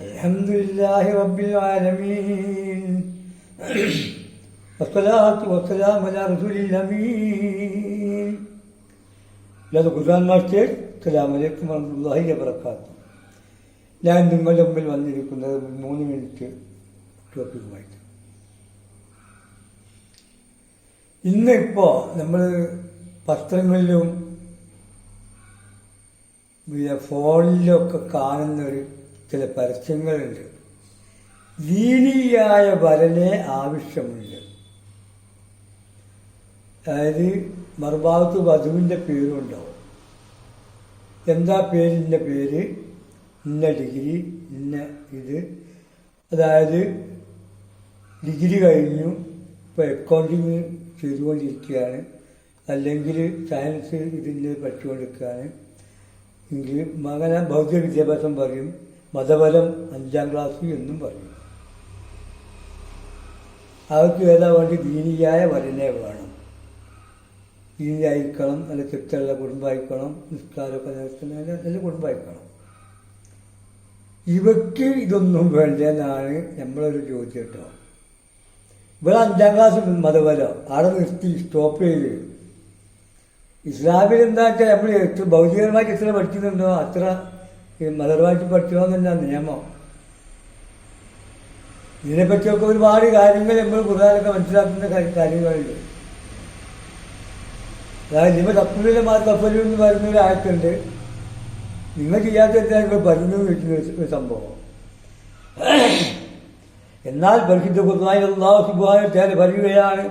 അൽഹംദുലില്ലാഹി റബ്ബിൽ ആലമീൻ വസ്സലാത്തു വസ്സലാമു അലാ റസൂലിൽ അമീൻ. ഖുർആൻ മാസ്റ്റർ, അസ്സലാമു അലൈക്കും വറഹ്മത്തുള്ളാഹി വബറകാതുഹു. ഞാൻ നിങ്ങളുടെ മുമ്പിൽ വന്നിരിക്കുന്നത് 3 മിനിറ്റ് ടോപ്പിക്കുമായിട്ട്. ഇന്നിപ്പോൾ നമ്മൾ പത്രങ്ങളിലും ഫോണിലൊക്കെ കാണുന്നൊരു ചില പരസ്യങ്ങളുണ്ട്. ദീനിയായ വരനെ ആവശ്യമുണ്ട്. അതായത് മറുഭാഗത്ത് വധുവിൻ്റെ പേരുണ്ടാവും. എന്താ പേരിൻ്റെ പേര്, ഇന്ന ഡിഗ്രി, ഇന്ന ഇത്. അതായത് ഡിഗ്രി കഴിഞ്ഞു, ഇപ്പോൾ അക്കൗണ്ടിങ് ചെയ്തുകൊണ്ടിരിക്കുകയാണ്, അല്ലെങ്കിൽ സയൻസ് ഇതിൻ്റെ പഠിച്ചുകൊണ്ടിരിക്കുകയാണ് എങ്കിൽ മകനെ ഭൗതിക വിദ്യാഭ്യാസം പറയും, മതപരം 5ാം ക്ലാസ് എന്നും പറയും. അവർക്ക് ഏതാ വേണ്ടി? ദീനിയായ വരനെ വേണം. ദീനിയായിരിക്കണം, നല്ല തെറ്റുള്ള കുടുംബമായിരിക്കണം, നിസ്കാരമൊക്കെ നടത്തുന്ന നല്ല കുടുംബമായിരിക്കണം. ഇവയ്ക്ക് ഇതൊന്നും വേണ്ടെന്നാണ് നമ്മളൊരു ചോദ്യം കേട്ടോ. ഇവിടെ 5ാം ക്ലാസ് മതപരം അവിടെ നിർത്തി സ്റ്റോപ്പ് ചെയ്ത്. ഇസ്ലാമിൽ എന്താ വെച്ചാൽ നമ്മൾ ഭൗതികമായിട്ട് എത്ര പഠിക്കുന്നുണ്ടോ അത്ര മതപരമായിട്ട് പഠിക്കണമെന്നല്ല നിയമം. ഇതിനെപ്പറ്റിയൊക്കെ ഒരുപാട് കാര്യങ്ങൾ നമ്മൾ ഖുർആനിലൊക്കെ മനസ്സിലാക്കുന്ന കാര്യങ്ങളുണ്ട്. അതായത് നിങ്ങൾ തപ്പുലിലെ തപ്പലു എന്ന് പറയുന്നൊരു ആയത്തുണ്ട്. നിങ്ങൾ ചെയ്യാത്ത എന്താണ് നിങ്ങൾ പറഞ്ഞു വെക്കുന്ന സംഭവം. എന്നാൽ പരിശുദ്ധ ഖുർആനിൽ അല്ലാഹു സുബ്ഹാനഹു വ തആല പറയുകയാണ്,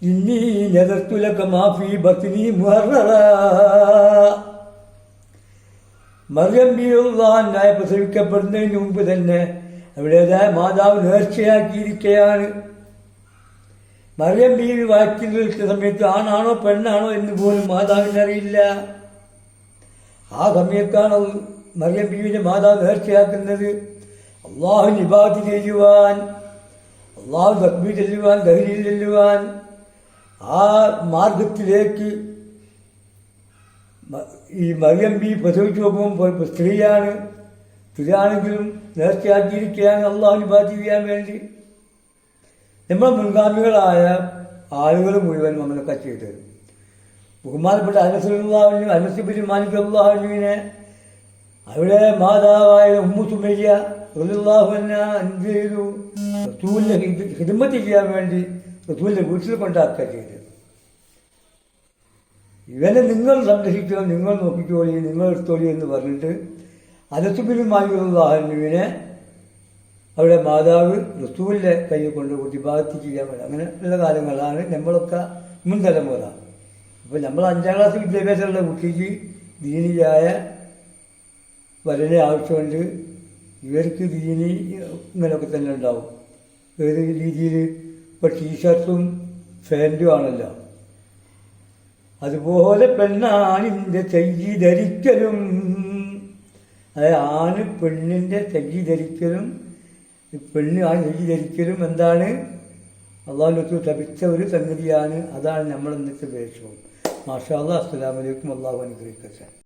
ഇന്നി നദർതു ലക മാ ഫീ ബത്നി മുഹററാ. മറിയം ബിയുള്ളാഹ് പ്രസവിക്കപ്പെടുന്നതിന് മുമ്പ് തന്നെ അവിടേതായ മാതാവ് നേർച്ചയാക്കിയിരിക്കുകയാണ്. മറിയം ബീവി വയറ്റിൽ നിൽക്കുന്ന സമയത്ത് ആണാണോ പെണ്ണാണോ എന്ന് പോലും മാതാവിനറിയില്ല. ആ സമയത്താണ് മറിയം ബീവിന്റെ മാതാവ് നേർച്ചയാക്കുന്നത് അള്ളാഹുവിന് ഇബാദത്ത് ചെയ്യുവാൻ, അള്ളാഹു തക്ബീർ ചെല്ലുവാൻ, തഹ്ലീൽ ചെല്ലുവാൻ. ആ മാർഗത്തിലേക്ക് ഈ മറിയം ബി പ്രസവിച്ചു നോക്കുമ്പോൾ സ്ത്രീയാണ്. സ്ത്രീയാണെങ്കിലും നേർച്ചയാക്കിയിരിക്കുകയാണ് അള്ളാഹുവിന് ഇബാദത്ത് ചെയ്യാൻ വേണ്ടി. നമ്മളെ മുൻഗാമികളായ ആളുകൾ മുഴുവൻ നമ്മളൊക്കെ ചെയ്തത്. ബഹുമാനപ്പെട്ട അനസ് ബിൻ മാലിക് റളിയല്ലാഹുവിനെ അവിടെ മാതാവായ ഉമ്മു സുമയ്യ റളിയല്ലാഹു അൻഹാ എന്ത് ചെയ്തു? റസൂലിനെ ഖിദ്മത്ത് ചെയ്യാൻ വേണ്ടി റസൂലിനെ വീട്ടിൽ കൊണ്ടാക്കുക ചെയ്തത്. ഇവനെ നിങ്ങൾ സംരക്ഷിക്കണം, നിങ്ങൾ നോക്കിക്കോളി, നിങ്ങൾ എടുത്തോളി എന്ന് പറഞ്ഞിട്ട് അനസ് ബിൻ മാലിക് റളിയല്ലാഹുവിനെ അവിടെ മാതാവ് റസൂലിൻ്റെ കയ്യിൽ കൊണ്ട് ഇബാദത്ത് ചെയ്യാൻ പറ്റും. അങ്ങനെ ഉള്ള കാലങ്ങളാണ് നമ്മളൊക്കെ മുൻതലമുറ. അപ്പോൾ നമ്മൾ 5ാം ക്ലാസ് വിദ്യാഭ്യാസമുള്ള കുട്ടിക്ക് ദീനിയായ വരനെ ആവശ്യമുണ്ട്. ഇവർക്ക് ദീനി ഇങ്ങനെയൊക്കെ തന്നെ ഉണ്ടാവും. ഏത് രീതിയിൽ? ഇപ്പോൾ ടീഷർട്ടും ഫാൻറ്റും ആണല്ലോ. അതുപോലെ പെണ്ണാണിൻ്റെ തെയ്യ് ധരിക്കലും, അതായത് ആണ് പെണ്ണിൻ്റെ തെയ്യ് ധരിക്കലും, പെണ്ണ് ആ തെയ്യ് ധരിക്കലും എന്താണ്? അള്ളാഹുവിനൊത്ത് ലഭിച്ച ഒരു സംഗതിയാണ്. അതാണ് നമ്മൾ ഇന്നത്തെ വേഷവും. മാഷാ അല്ലാഹ്. അസ്സലാമു അലൈക്കും. അള്ളാഹു അനുഗ്രഹിക്കട്ടെ.